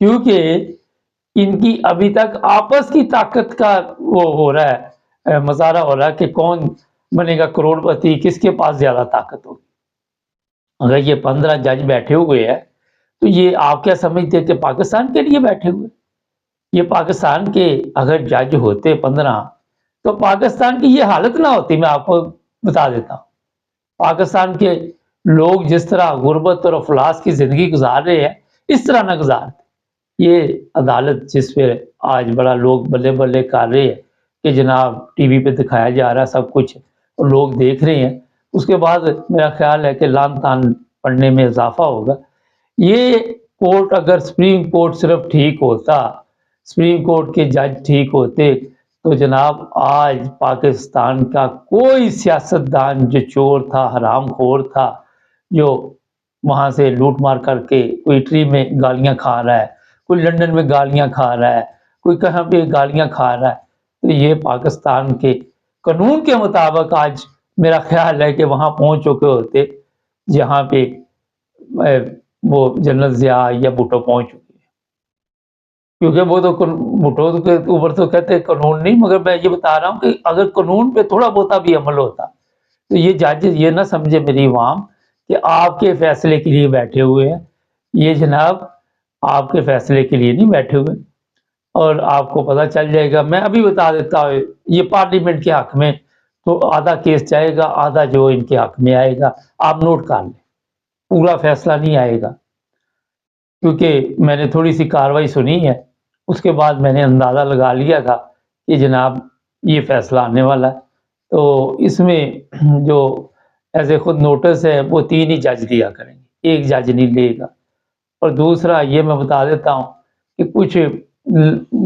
کیونکہ ان کی ابھی تک آپس کی طاقت کا وہ ہو رہا ہے، مظاہرہ ہو رہا ہے کہ کون بنے گا کروڑ پتی، کس کے پاس زیادہ طاقت ہوگی۔ اگر یہ 15 جج بیٹھے ہوئے ہیں تو یہ آپ کیا سمجھتے ہیں کہ پاکستان کے لیے بیٹھے ہوئے؟ یہ پاکستان کے اگر جج ہوتے 15 تو پاکستان کی یہ حالت نہ ہوتی، میں آپ کو بتا دیتا ہوں۔ پاکستان کے لوگ جس طرح غربت اور افلاس کی زندگی گزار رہے ہیں اس طرح نہ گزارتے۔ یہ عدالت جس پہ آج بڑا لوگ بلے بلے کر رہے ہیں کہ جناب ٹی وی پہ دکھایا جا رہا ہے سب کچھ اور لوگ دیکھ رہے ہیں، اس کے بعد میرا خیال ہے کہ لعن طعن پڑھنے میں اضافہ ہوگا۔ یہ کورٹ اگر سپریم کورٹ صرف ٹھیک ہوتا، سپریم کورٹ کے جج ٹھیک ہوتے تو جناب آج پاکستان کا کوئی سیاستدان جو چور تھا، حرام خور تھا، جو وہاں سے لوٹ مار کر کے کوئی اٹلی میں گالیاں کھا رہا ہے، کوئی لندن میں گالیاں کھا رہا ہے، کوئی کہاں پہ گالیاں کھا رہا ہے، تو یہ پاکستان کے قانون کے مطابق آج میرا خیال ہے کہ وہاں پہنچ چکے ہوتے جہاں پہ وہ جنرل ضیاء یا بھٹو پہنچ چکے ہیں۔ کیونکہ وہ تو بھٹو کے اوپر تو کہتے ہیں قانون نہیں، مگر میں یہ بتا رہا ہوں کہ اگر قانون پہ تھوڑا بہت بھی عمل ہوتا تو یہ جج یہ نہ سمجھے میری عوام کہ آپ کے فیصلے کے لیے بیٹھے ہوئے ہیں۔ یہ جناب آپ کے فیصلے کے لیے نہیں بیٹھے ہوئے، اور آپ کو پتہ چل جائے گا۔ میں ابھی بتا دیتا ہوں، یہ پارلیمنٹ کے حق میں تو آدھا کیس جائے گا، آدھا جو ان کے حق میں آئے گا، آپ نوٹ کر لیں، پورا فیصلہ نہیں آئے گا۔ کیونکہ میں نے تھوڑی سی کاروائی سنی ہے، اس کے بعد میں نے اندازہ لگا لیا تھا کہ جناب یہ فیصلہ آنے والا ہے۔ تو اس میں جو ایسے خود نوٹس ہے وہ 3 ہی جج دیا کریں گے، ایک جج نہیں لے گا۔ اور دوسرا یہ میں بتا دیتا ہوں کہ کچھ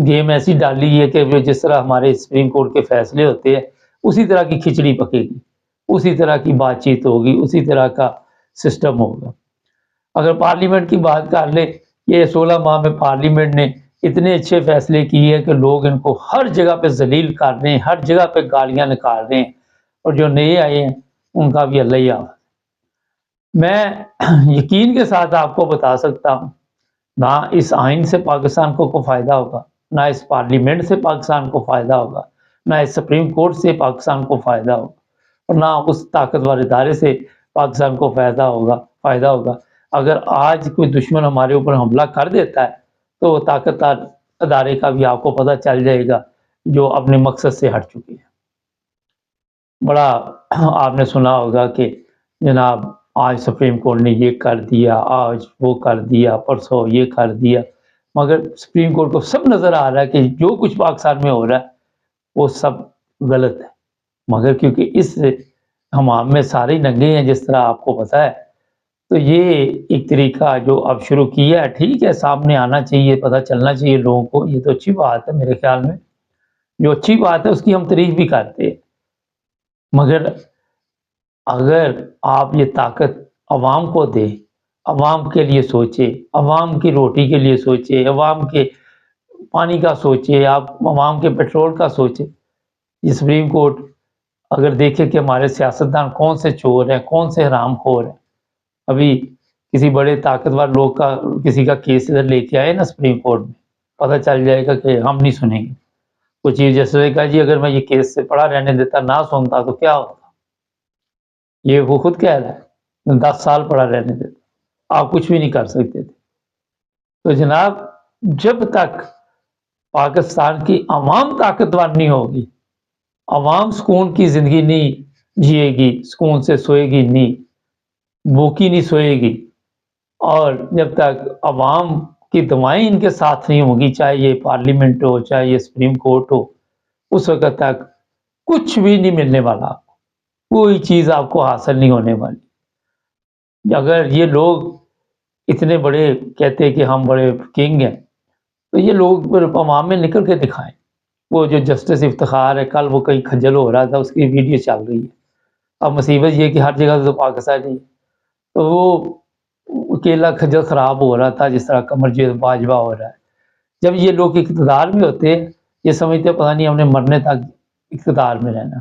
گیم ایسی ڈالی ہے کہ جس طرح ہمارے سپریم کورٹ کے فیصلے ہوتے ہیں اسی طرح کی کھچڑی پکے گی، اسی طرح کی بات چیت ہوگی، اسی طرح کا سسٹم ہوگا۔ اگر پارلیمنٹ کی بات کر لیں، یہ 16 ماہ میں پارلیمنٹ نے اتنے اچھے فیصلے کیے ہیں کہ لوگ ان کو ہر جگہ پہ ذلیل کر رہے ہیں، ہر جگہ پہ گالیاں نکال رہے ہیں، اور جو نئے آئے ہیں ان کا بھی اللہ ہی حافظ۔ میں یقین کے ساتھ آپ کو بتا سکتا ہوں، نہ اس آئین سے پاکستان کو کوئی فائدہ ہوگا، نہ اس پارلیمنٹ سے پاکستان کو فائدہ ہوگا، نہ اس سپریم کورٹ سے پاکستان کو فائدہ ہوگا، اور نہ اس طاقتور ادارے سے پاکستان کو فائدہ ہوگا۔ اگر آج کوئی دشمن ہمارے اوپر حملہ کر دیتا ہے تو وہ طاقتور ادارے کا بھی آپ کو پتہ چل جائے گا جو اپنے مقصد سے ہٹ چکے ہیں۔ بڑا آپ نے سنا ہوگا کہ جناب آج سپریم کورٹ نے یہ کر دیا، آج وہ کر دیا، پرسوں یہ کر دیا، مگر سپریم کورٹ کو سب نظر آ رہا ہے کہ جو کچھ پاکستان میں ہو رہا ہے وہ سب غلط ہے، مگر کیونکہ اس ہمام میں سارے ننگے ہیں جس طرح آپ کو پتہ ہے، تو یہ ایک طریقہ جو اب شروع کیا ہے، ٹھیک ہے، سامنے آنا چاہیے، پتہ چلنا چاہیے لوگوں کو، یہ تو اچھی بات ہے میرے خیال میں، جو اچھی بات ہے اس کی ہم تعریف بھی کرتے ہیں، مگر اگر آپ یہ طاقت عوام کو دے، عوام کے لیے سوچے، عوام کی روٹی کے لیے سوچے، عوام کے پانی کا سوچے، آپ عوام کے پیٹرول کا سوچے۔ یہ سپریم کورٹ اگر دیکھے کہ ہمارے سیاستدان کون سے چور ہیں، کون سے حرام خور ہیں، ابھی کسی بڑے طاقتور لوگ کا کسی کا کیس ادھر لے کے آئے نا سپریم کورٹ میں، پتہ چل جائے گا کہ ہم نہیں سنیں گے۔ کوئی چیز جیسے کہا جی اگر میں یہ کیس سے پڑا رہنے دیتا، نہ سنتا تو کیا ہوتا، یہ وہ خود کہہ رہا ہے 10 سال پڑا رہنے دیتا، آپ کچھ بھی نہیں کر سکتے تھے۔ تو جناب جب تک پاکستان کی عوام طاقتور نہیں ہوگی، عوام سکون کی زندگی نہیں جیے گی، سکون سے سوئے گی نہیں، بھوکی نہیں سوئے گی، اور جب تک عوام کی دعائیں ان کے ساتھ نہیں ہوگی، چاہے یہ پارلیمنٹ ہو، چاہے یہ سپریم کورٹ ہو، اس وقت تک کچھ بھی نہیں ملنے والا، آپ کو کوئی چیز آپ کو حاصل نہیں ہونے والی۔ اگر یہ لوگ اتنے بڑے کہتے ہیں کہ ہم بڑے کنگ ہیں، تو یہ لوگ عوام میں نکل کے دکھائیں۔ وہ جو جسٹس افتخار ہے، کل وہ کہیں کھجل ہو رہا تھا، اس کی ویڈیو چل رہی ہے۔ اب مصیبت یہ کہ ہر جگہ سے تو پاکستانی ہے، تو وہ اکیلا کھجل خراب ہو رہا تھا جس طرح قمرجیت باجوہ ہو رہا ہے۔ جب یہ لوگ اقتدار میں ہوتے ہیں، یہ سمجھتے پتہ نہیں ہم نے مرنے تک اقتدار میں رہنا،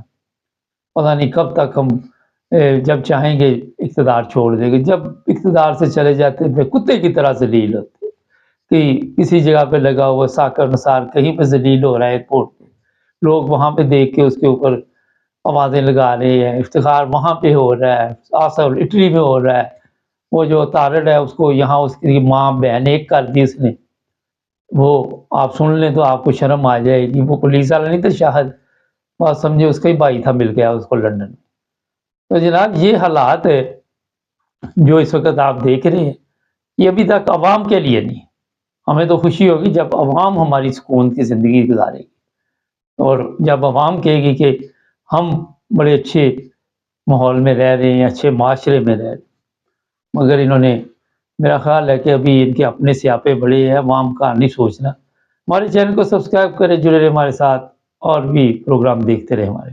پتہ نہیں کب تک ہم جب چاہیں گے اقتدار چھوڑ دیں گے، جب اقتدار سے چلے جاتے ہیں کتے کی طرح ذلیل ہوتے کہ کسی جگہ پہ لگا ہوا ساکر نثار کہیں پہ ذلیل ہو رہا ہے ایئرپورٹ پہ، لوگ وہاں پہ دیکھ کے اس کے اوپر آوازیں لگا رہے ہیں، افتخار وہاں پہ ہو رہا ہے، آصف اٹلی میں ہو رہا ہے، وہ جو طارد ہے اس کو یہاں اس کی ماں بہن ایک کر دی اس نے، وہ آپ سن لیں تو آپ کو شرم آ جائے گی، وہ پولیس والا نہیں تھا شاہد، بات سمجھے اس کا ہی بھائی تھا، مل گیا اس کو لندن میں۔ تو جناب یہ حالات ہے جو اس وقت آپ دیکھ رہے ہیں، یہ ابھی تک عوام کے لیے نہیں، ہمیں تو خوشی ہوگی جب عوام ہماری سکون کی زندگی گزارے گی، اور جب عوام کہے گی کہ ہم بڑے اچھے ماحول میں رہ رہے ہیں، اچھے معاشرے میں رہ رہے ہیں، مگر انہوں نے، میرا خیال ہے کہ ابھی ان کے اپنے سیاپے بڑے ہیں، عوام کا نہیں سوچنا۔ ہمارے چینل کو سبسکرائب کریں، جڑے رہے ہمارے ساتھ، اور بھی پروگرام دیکھتے رہے ہمارے۔